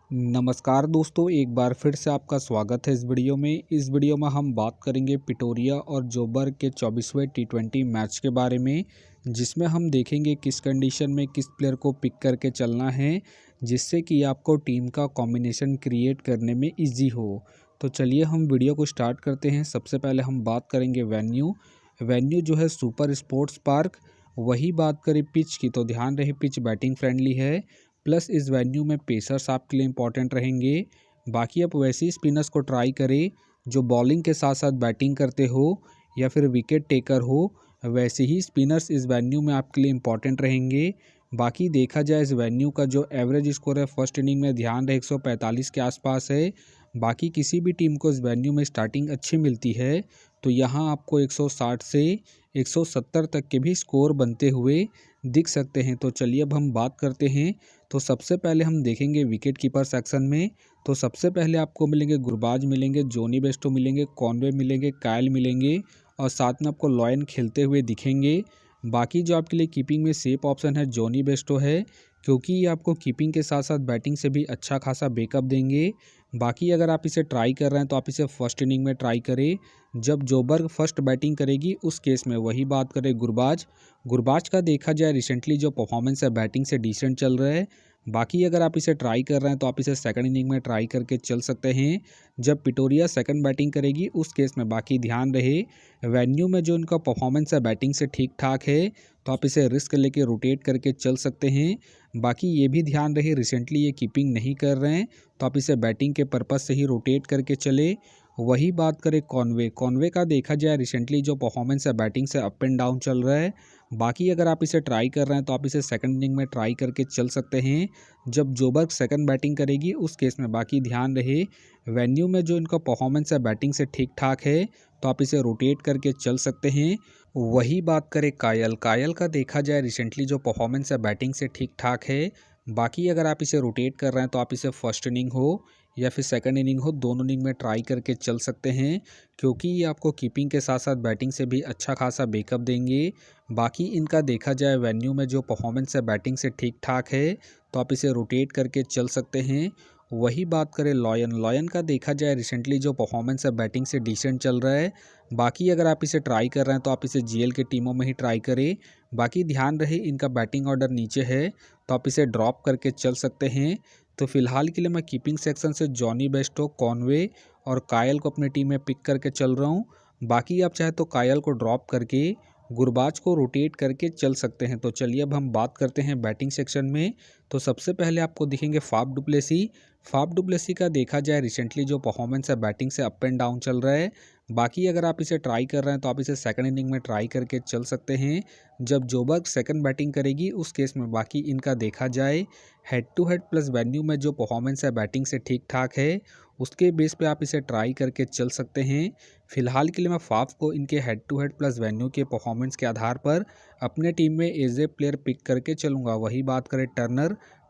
नमस्कार दोस्तों, एक बार फिर से आपका स्वागत है इस वीडियो में। इस वीडियो में हम बात करेंगे पिटोरिया और जोबर्ग के 24वें टी20 मैच के बारे में, जिसमें हम देखेंगे किस कंडीशन में किस प्लेयर को पिक करके चलना है, जिससे कि आपको टीम का कॉम्बिनेशन क्रिएट करने में इजी हो। तो चलिए हम वीडियो को स्टार्ट करते हैं। सबसे पहले हम बात करेंगे वेन्यू जो है सुपर स्पोर्ट्स पार्क। वही बात करें पिच की, तो ध्यान रहे पिच बैटिंग फ्रेंडली है, प्लस इस वेन्यू में पेसर्स आपके लिए इंपॉर्टेंट रहेंगे। बाकी आप वैसे ही स्पिनर्स को ट्राई करें जो बॉलिंग के साथ साथ बैटिंग करते हो या फिर विकेट टेकर हो, वैसे ही स्पिनर्स इस वेन्यू में आपके लिए इंपॉर्टेंट रहेंगे। बाकी देखा जाए इस वेन्यू का जो एवरेज स्कोर है फर्स्ट इनिंग में ध्यान रहे 145 के आसपास है। बाकी किसी भी टीम को इस वेन्यू में स्टार्टिंग अच्छी मिलती है, तो यहाँ आपको 160 से 170 तक के भी स्कोर बनते हुए दिख सकते हैं। तो चलिए अब हम बात करते हैं। तो सबसे पहले हम देखेंगे विकेट कीपर सेक्शन में। तो सबसे पहले आपको मिलेंगे गुरबाज मिलेंगे, जोनी बेस्टो मिलेंगे, कॉनवे मिलेंगे, कायल मिलेंगे और साथ में आपको लॉयन खेलते हुए दिखेंगे। बाकी जो आपके लिए कीपिंग में सेफ ऑप्शन है जोनी बेस्टो है, क्योंकि ये आपको कीपिंग के साथ साथ बैटिंग से भी अच्छा खासा बैकअप देंगे। बाकी अगर आप इसे ट्राई कर रहे हैं तो आप इसे फर्स्ट इनिंग में ट्राई करें, जब जोबर्ग फर्स्ट बैटिंग करेगी उस केस में। वही बात करें गुरबाज का देखा जाए रिसेंटली जो परफॉर्मेंस है बैटिंग से डिसेंट चल रहा है। बाकी अगर आप इसे ट्राई कर रहे हैं तो आप इसे सेकंड इनिंग में ट्राई करके चल सकते हैं, जब पिटोरिया सेकंड बैटिंग करेगी उस केस में। बाकी ध्यान रहे वेन्यू में जो इनका परफॉर्मेंस है बैटिंग से ठीक ठाक है, तो आप इसे रिस्क लेके रोटेट करके चल सकते हैं। बाकी ये भी ध्यान रहे रिसेंटली ये कीपिंग नहीं कर रहे हैं, तो आप इसे बैटिंग के पर्पज़ से ही रोटेट करके चले। वही बात करें कॉनवे का देखा जाए रिसेंटली जो परफॉर्मेंस है बैटिंग से अप एंड डाउन चल रहा है। बाकी अगर आप इसे ट्राई कर रहे हैं तो आप इसे सेकंड इनिंग में ट्राई करके चल सकते हैं, जब जोबर्ग सेकंड बैटिंग करेगी उस केस में। बाकी ध्यान रहे वेन्यू में जो इनका परफॉर्मेंस है बैटिंग से ठीक ठाक है, तो आप इसे रोटेट करके चल सकते हैं। वही बात करें कायल का देखा जाए रिसेंटली जो परफॉर्मेंस है बैटिंग से ठीक ठाक है। बाकी अगर आप इसे रोटेट कर रहे हैं तो आप इसे फर्स्ट इनिंग हो या फिर सेकंड इनिंग हो, दोनों इनिंग में ट्राई करके चल सकते हैं, क्योंकि ये आपको कीपिंग के साथ साथ बैटिंग से भी अच्छा खासा बैकअप देंगे। बाकी इनका देखा जाए वेन्यू में जो परफॉर्मेंस है बैटिंग से ठीक ठाक है, तो आप इसे रोटेट करके चल सकते हैं। वही बात करें लॉयन का देखा जाए रिसेंटली जो परफॉर्मेंस है बैटिंग से डिसेंट चल रहा है। बाकी अगर आप इसे ट्राई कर रहे हैं तो आप इसे जीएल के टीमों में ही ट्राई करें। बाकी ध्यान रहे इनका बैटिंग ऑर्डर नीचे है, तो आप इसे ड्रॉप करके चल सकते हैं। तो फिलहाल के लिए मैं कीपिंग सेक्शन से जॉनी बेस्टो, कॉनवे और कायल को अपनी टीम में पिक करके चल रहा हूँ। बाकी आप चाहे तो कायल को ड्रॉप करके गुरबाज को रोटेट करके चल सकते हैं। तो चलिए अब हम बात करते हैं बैटिंग सेक्शन में। तो सबसे पहले आपको दिखेंगे फाफ डुप्लेसी का देखा जाए रिसेंटली जो परफॉर्मेंस है बैटिंग से अप एंड डाउन चल रहा है। बाकी अगर आप इसे ट्राई कर रहे हैं तो आप इसे सेकंड इनिंग में ट्राई करके चल सकते हैं, जब जोबर्ग सेकंड बैटिंग करेगी उस केस में। बाकी इनका देखा जाए head to head plus venue में जो परफॉर्मेंस है बैटिंग से ठीक ठाक है, उसके बेस पे आप इसे ट्राई करके चल सकते हैं। फिलहाल के लिए मैं फाफ को इनके head to head plus venue के परफॉर्मेंस के आधार पर अपने टीम में एज ए प्लेयर पिक करके चलूँगा। वही बात करें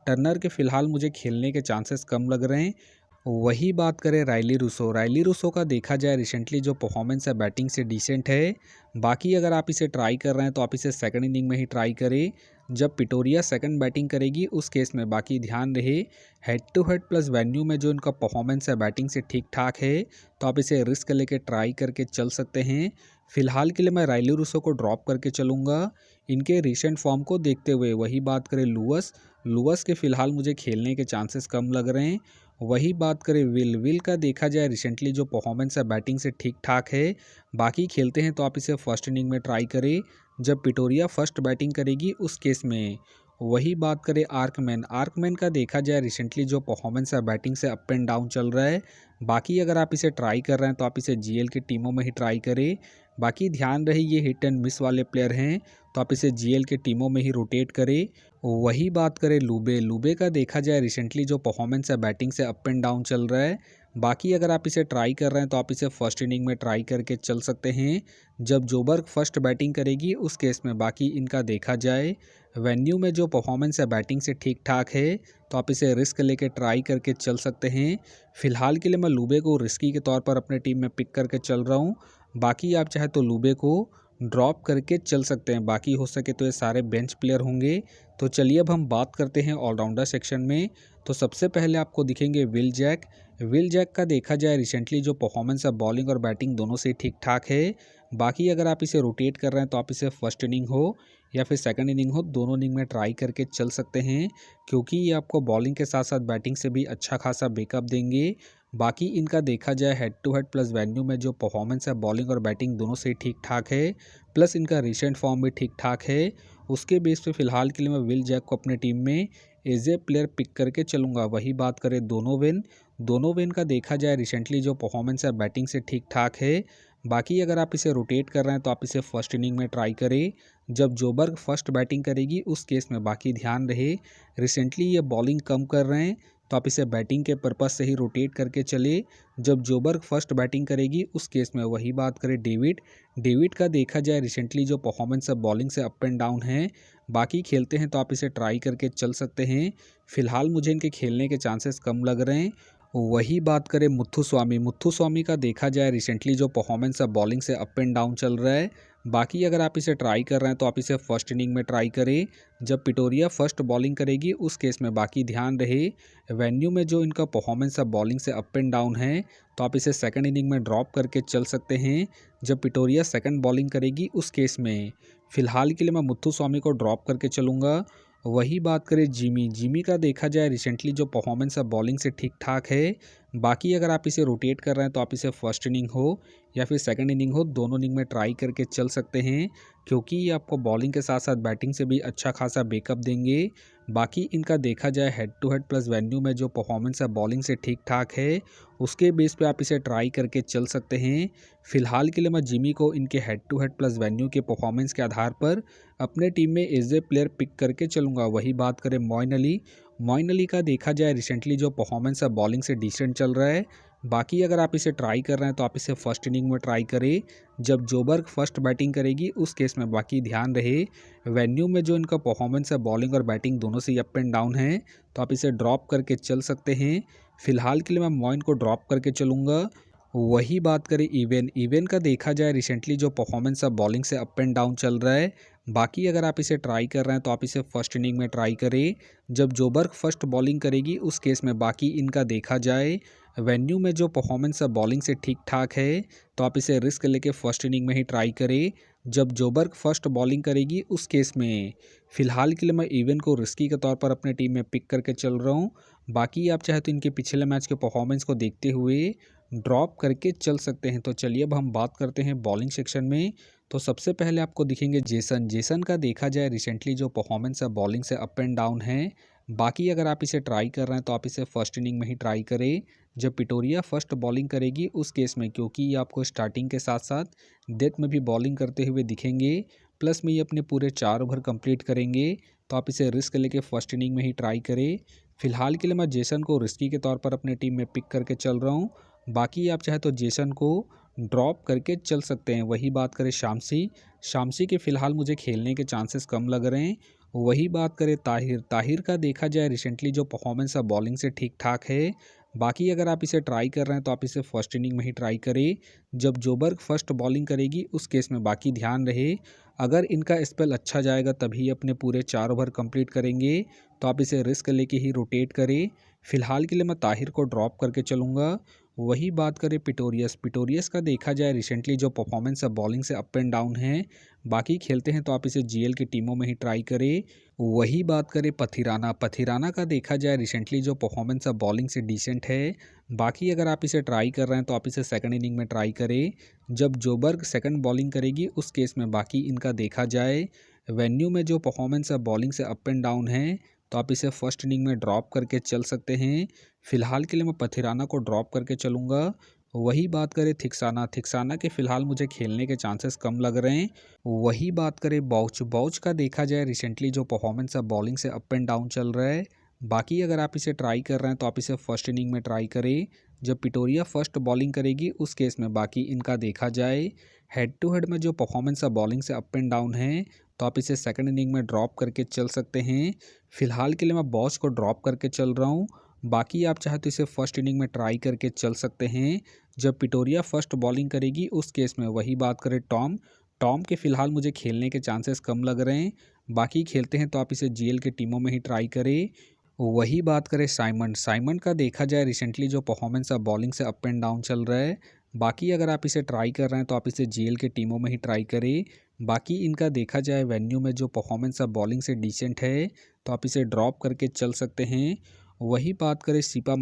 टर्नर के फ़िलहाल मुझे खेलने के चांसेस कम लग रहे हैं। वही बात करें रायली रूसो का देखा जाए रिसेंटली जो परफॉर्मेंस है बैटिंग से डिसेंट है। बाकी अगर आप इसे ट्राई कर रहे हैं तो आप इसे सेकंड इनिंग में ही ट्राई करें, जब पिटोरिया सेकंड बैटिंग करेगी उस केस में। बाकी ध्यान रहे head to head plus venue में जो इनका परफॉर्मेंस है बैटिंग से ठीक ठाक है, तो आप इसे रिस्क लेके ट्राई करके चल सकते हैं। फिलहाल के लिए मैं रायली रूसो को ड्रॉप करके चलूँगा इनके रिसेंट फॉर्म को देखते हुए। वही बात करें लुअस के फ़िलहाल मुझे खेलने के चांसेस कम लग रहे हैं। वही बात करें विल का देखा जाए रिसेंटली जो परफॉर्मेंस है बैटिंग से ठीक ठाक है। बाकी खेलते हैं तो आप इसे फर्स्ट इनिंग में ट्राई करें, जब पिटोरिया फर्स्ट बैटिंग करेगी उस केस में। वही बात करें आर्कमैन का देखा जाए रिसेंटली जो परफॉर्मेंस है बैटिंग से अप एंड डाउन चल रहा है। बाकी अगर आप इसे ट्राई कर रहे हैं तो आप इसे जीएल की टीमों में ही ट्राई करें। बाकी ध्यान रहे ये हिट एंड मिस वाले प्लेयर हैं, तो आप इसे जीएल के टीमों में ही रोटेट करें। वही बात करें लूबे का देखा जाए रिसेंटली जो परफॉर्मेंस है बैटिंग से अप एंड डाउन चल रहा है। बाकी अगर आप इसे ट्राई कर रहे हैं तो आप इसे फर्स्ट इनिंग में ट्राई करके चल सकते हैं, जब जोबर्ग फर्स्ट बैटिंग करेगी उस केस में। बाकी इनका देखा जाए वेन्यू में जो परफॉर्मेंस है बैटिंग से ठीक ठाक है, तो आप इसे रिस्क लेके ट्राई करके चल सकते हैं। फिलहाल के लिए मैं लूबे को रिस्की के तौर पर अपने टीम में पिक करके चल रहा हूँ। बाकी आप चाहे तो लूबे को ड्रॉप करके चल सकते हैं। बाकी हो सके तो ये सारे बेंच प्लेयर होंगे। तो चलिए अब हम बात करते हैं ऑलराउंडर सेक्शन में। तो सबसे पहले आपको दिखेंगे विल जैक। विल जैक का देखा जाए रिसेंटली जो परफॉर्मेंस है बॉलिंग और बैटिंग दोनों से ठीक ठाक है। बाकी अगर आप इसे रोटेट कर रहे हैं तो आप इसे फर्स्ट इनिंग हो या फिर सेकंड इनिंग हो, दोनों इनिंग में ट्राई करके चल सकते हैं, क्योंकि ये आपको बॉलिंग के साथ साथ बैटिंग से भी अच्छा खासा बैकअप देंगे। बाकी इनका देखा जाए head to head plus venue में जो परफॉर्मेंस है बॉलिंग और बैटिंग दोनों से ठीक ठाक है, प्लस इनका रिसेंट फॉर्म भी ठीक ठाक है। उसके बेस पे फिलहाल के लिए मैं विल जैक को अपने टीम में एज ए प्लेयर पिक करके चलूँगा। वही बात करें दोनों वेन का देखा जाए रिसेंटली जो परफॉर्मेंस है बैटिंग से ठीक ठाक है। बाकी अगर आप इसे रोटेट कर रहे हैं तो आप इसे फर्स्ट इनिंग में ट्राई करें। जब जोबर्ग फर्स्ट बैटिंग करेगी उस केस में बाकी ध्यान रहे रिसेंटली ये बॉलिंग कम कर रहे हैं, तो आप इसे बैटिंग के पर्पज़ से ही रोटेट करके चले। जब जोबर्ग फर्स्ट बैटिंग करेगी उस केस में वही बात करें डेविड का देखा जाए रिसेंटली जो परफॉर्मेंस है बॉलिंग से अप एंड डाउन है। बाकी खेलते हैं तो आप इसे ट्राई करके चल सकते हैं। फिलहाल मुझे इनके खेलने के चांसेस कम लग रहे हैं। वही बात करें मुत्थु स्वामी का देखा जाए रिसेंटली जो परफॉर्मेंस है बॉलिंग से अप एंड डाउन चल रहा है। बाकी अगर आप इसे ट्राई कर रहे हैं तो आप इसे फर्स्ट इनिंग में ट्राई करें। जब पिटोरिया फर्स्ट बॉलिंग करेगी उस केस में बाकी ध्यान रहे वेन्यू में जो इनका परफॉर्मेंस है बॉलिंग से अप एंड डाउन है, तो आप इसे सेकंड इनिंग में ड्रॉप करके चल सकते हैं। जब पिटोरिया सेकंड बॉलिंग करेगी उस केस में फिलहाल के लिए मैं मुत्थु स्वामी को ड्रॉप करके चलूँगा। वही बात करें जिमी का देखा जाए रिसेंटली जो परफॉर्मेंस है बॉलिंग से ठीक ठाक है। बाकी अगर आप इसे रोटेट कर रहे हैं तो आप इसे फर्स्ट इनिंग हो या फिर सेकंड इनिंग हो, दोनों इनिंग में ट्राई करके चल सकते हैं, क्योंकि ये आपको बॉलिंग के साथ साथ बैटिंग से भी अच्छा खासा बैकअप देंगे। बाकी इनका देखा जाए head to head plus venue में जो परफॉर्मेंस है बॉलिंग से ठीक ठाक है, उसके बेस पे आप इसे ट्राई करके चल सकते हैं। फिलहाल के लिए मैं जिमी को इनके head to head plus venue के परफॉर्मेंस के आधार पर अपने टीम में एज ए प्लेयर पिक करके चलूँगा। वही बात करें मोइन अली का देखा जाए रिसेंटली जो परफॉर्मेंस है बॉलिंग से डिसेंट चल रहा है। बाकी अगर आप इसे ट्राई कर रहे हैं तो आप इसे फर्स्ट इनिंग में ट्राई करें। जब जोबर्ग फर्स्ट बैटिंग करेगी उस केस में बाकी ध्यान रहे वेन्यू में जो इनका परफॉर्मेंस है बॉलिंग और बैटिंग दोनों से अप एंड डाउन है, तो आप इसे ड्रॉप करके चल सकते हैं। फिलहाल के लिए मैं मोइन को ड्रॉप करके चलूँगा। वही बात करें इवेन का देखा जाए रिसेंटली जो परफॉर्मेंस है बॉलिंग से अप एंड डाउन चल रहा है। बाकी अगर आप इसे ट्राई कर रहे हैं तो आप इसे फर्स्ट इनिंग में ट्राई करें। जब जोबर्ग फर्स्ट बॉलिंग करेगी उस केस में बाकी इनका देखा जाए वेन्यू में जो परफॉर्मेंस है बॉलिंग से ठीक ठाक है, तो आप इसे रिस्क लेके फर्स्ट इनिंग में ही ट्राई करें। जब जोबर्ग फर्स्ट बॉलिंग करेगी उस केस में फिलहाल के लिए मैं इवेन को रिस्की के तौर पर अपने टीम में पिक करके चल रहा हूँ। बाकी आप चाहे तो इनके पिछले मैच के परफॉर्मेंस को देखते हुए ड्रॉप करके चल सकते हैं। तो चलिए अब हम बात करते हैं बॉलिंग सेक्शन में। तो सबसे पहले आपको दिखेंगे जेसन का देखा जाए रिसेंटली जो परफॉर्मेंस है बॉलिंग से अप एंड डाउन है। बाकी अगर आप इसे ट्राई कर रहे हैं तो आप इसे फर्स्ट इनिंग में ही ट्राई करें। जब पिटोरिया फर्स्ट बॉलिंग करेगी उस केस में, क्योंकि ये आपको स्टार्टिंग के साथ साथ डेथ में भी बॉलिंग करते हुए दिखेंगे, प्लस में ये अपने पूरे 4 ओवर कंप्लीट करेंगे, तो आप इसे रिस्क लेके फर्स्ट इनिंग में ही ट्राई करें। फिलहाल के लिए मैं जेसन को रिस्की के तौर पर अपने टीम में पिक करके चल रहा हूँ। बाकी आप चाहे तो जेसन को ड्रॉप करके चल सकते हैं। वही बात करें शामसी के फ़िलहाल मुझे खेलने के चांसेस कम लग रहे हैं। वही बात करें ताहिर का देखा जाए रिसेंटली जो परफॉर्मेंस है बॉलिंग से ठीक ठाक है। बाकी अगर आप इसे ट्राई कर रहे हैं तो आप इसे फर्स्ट इनिंग में ही ट्राई करें। जब जोबर्ग फर्स्ट बॉलिंग करेगी उस केस में बाकी ध्यान रहे अगर इनका स्पेल अच्छा जाएगा तभी अपने पूरे 4 ओवर कंप्लीट करेंगे, तो आप इसे रिस्क लेके ही रोटेट करें। फिलहाल के लिए मैं ताहिर को ड्रॉप करके चलूँगा। वही बात करें पिटोरियस का देखा जाए रिसेंटली जो परफॉर्मेंस है बॉलिंग से अप एंड डाउन है। बाकी खेलते हैं तो आप इसे जीएल की टीमों में ही ट्राई करें। वही बात करें पथिराना का देखा जाए रिसेंटली जो परफॉर्मेंस है बॉलिंग से डिसेंट है। बाकी अगर आप इसे ट्राई कर रहे हैं तो आप इसे सेकंड इनिंग में ट्राई करें। जब जोबर्ग सेकंड बॉलिंग करेगी उस केस में बाकी इनका देखा जाए वेन्यू में जो परफॉर्मेंस है बॉलिंग से अप एंड डाउन है, तो आप इसे फर्स्ट इनिंग में ड्रॉप करके चल सकते हैं। फिलहाल के लिए मैं पथिराना को ड्रॉप करके चलूँगा। वही बात करें थिक्साना के फ़िलहाल मुझे खेलने के चांसेस कम लग रहे हैं। वही बात करें बाउच का देखा जाए रिसेंटली जो परफॉर्मेंस है बॉलिंग से अप एंड डाउन चल रहा है। बाकी अगर आप इसे ट्राई कर रहे हैं तो आप इसे फर्स्ट इनिंग में ट्राई करें। जब पिटोरिया फर्स्ट बॉलिंग करेगी उस केस में बाकी इनका देखा जाए हेड टू हेड में जो परफॉर्मेंस है बॉलिंग से अप एंड डाउन है, तो आप इसे सेकंड इनिंग में ड्रॉप करके चल सकते हैं। फिलहाल के लिए मैं बॉस को ड्रॉप करके चल रहा हूँ। बाकी आप चाहे तो इसे फर्स्ट इनिंग में ट्राई करके चल सकते हैं। जब पिटोरिया फर्स्ट बॉलिंग करेगी उस केस में वही बात करें टॉम के फ़िलहाल मुझे खेलने के चांसेस कम लग रहे हैं। बाकी खेलते हैं तो आप इसे जीएल की टीमों में ही ट्राई करें। वही बात करें साइमन साइमन का देखा जाए रिसेंटली जो परफॉर्मेंस है बॉलिंग से अप एंड डाउन चल रहा है। बाकी अगर आप इसे ट्राई कर रहे हैं तो आप इसे जीएल के टीमों में ही ट्राई करें। बाकी इनका देखा जाए वेन्यू में जो परफॉर्मेंस है बॉलिंग से डिसेंट है, तो आप इसे ड्रॉप करके चल सकते हैं। वही बात करें सिपा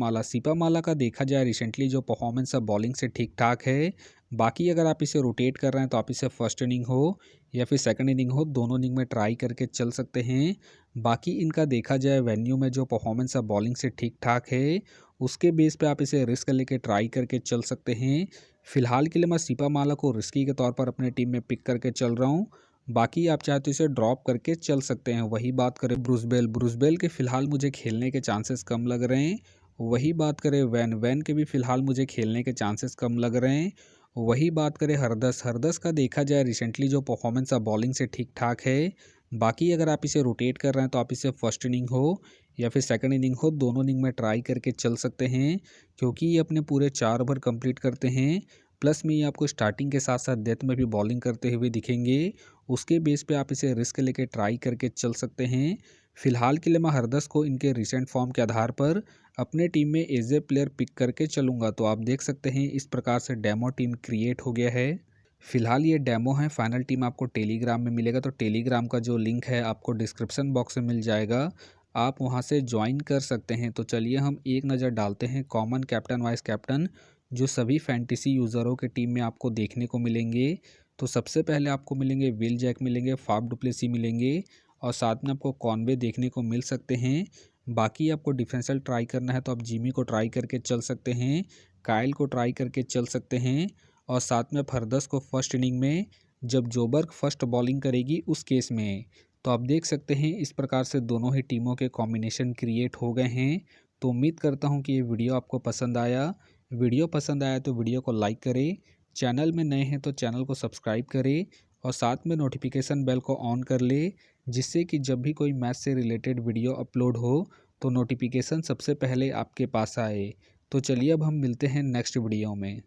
माला का देखा जाए रिसेंटली जो परफॉर्मेंस है बॉलिंग से ठीक ठाक है। बाकी अगर आप इसे रोटेट कर रहे हैं तो आप इसे फर्स्ट इनिंग हो या फिर सेकंड इनिंग हो, दोनों इनिंग में ट्राई करके चल सकते हैं। बाकी इनका देखा जाए वेन्यू में जो परफॉर्मेंस है बॉलिंग से ठीक ठाक है, उसके बेस पे आप इसे रिस्क लेके ट्राई करके चल सकते हैं। फिलहाल के लिए मैं सिपा माला को रिस्की के तौर पर अपने टीम में पिक करके चल रहा हूँ। बाकी आप चाहे तो इसे ड्रॉप करके चल सकते हैं। वही बात करें ब्रूसबेल के फ़िलहाल मुझे खेलने के चांसेस कम लग रहे हैं। वही बात करें वैन के भी फ़िलहाल मुझे खेलने के चांसेस कम लग रहे हैं। वही बात करें हरदस का देखा जाए रिसेंटली जो परफॉर्मेंस है बॉलिंग से ठीक ठाक है। बाकी अगर आप इसे रोटेट कर रहे हैं तो आप इसे फर्स्ट इनिंग हो या फिर सेकंड इनिंग हो, दोनों इनिंग में ट्राई करके चल सकते हैं, क्योंकि ये अपने पूरे 4 ओवर कंप्लीट करते हैं। प्लस में ये आपको स्टार्टिंग के साथ साथ डेथ में भी बॉलिंग करते हुए दिखेंगे। उसके बेस पे आप इसे रिस्क लेके ट्राई करके चल सकते हैं। फिलहाल के लिए मैं हरदस को इनके रिसेंट फॉर्म के आधार पर अपने टीम में एज ए प्लेयर पिक करके चलूँगा। तो आप देख सकते हैं इस प्रकार से डेमो टीम क्रिएट हो गया है। फिलहाल ये डेमो है, फाइनल टीम आपको टेलीग्राम में मिलेगा, तो टेलीग्राम का जो लिंक है आपको डिस्क्रिप्शन बॉक्स में मिल जाएगा, आप वहां से ज्वाइन कर सकते हैं। तो चलिए हम एक नज़र डालते हैं कॉमन कैप्टन वाइस कैप्टन जो सभी फैंटेसी यूज़रों के टीम में आपको देखने को मिलेंगे। तो सबसे पहले आपको मिलेंगे विल जैक मिलेंगे, फाफ डुप्लेसी मिलेंगे और साथ में आपको कॉनवे देखने को मिल सकते हैं। बाकी आपको डिफेंसल ट्राई करना है तो आप जिमी को ट्राई करके चल सकते हैं, काइल को ट्राई करके चल सकते हैं और साथ में फरदस को फर्स्ट इनिंग में जब जोबर्ग फर्स्ट बॉलिंग करेगी उस केस में। तो आप देख सकते हैं इस प्रकार से दोनों ही टीमों के कॉम्बिनेशन क्रिएट हो गए हैं। तो उम्मीद करता हूं कि ये वीडियो आपको पसंद आया। वीडियो पसंद आया तो वीडियो को लाइक करें, चैनल में नए हैं तो चैनल को सब्सक्राइब करें और साथ में नोटिफिकेशन बेल को ऑन कर ले, जिससे कि जब भी कोई मैच से रिलेटेड वीडियो अपलोड हो तो नोटिफिकेशन सबसे पहले आपके पास आए। तो चलिए अब हम मिलते हैं नेक्स्ट वीडियो में।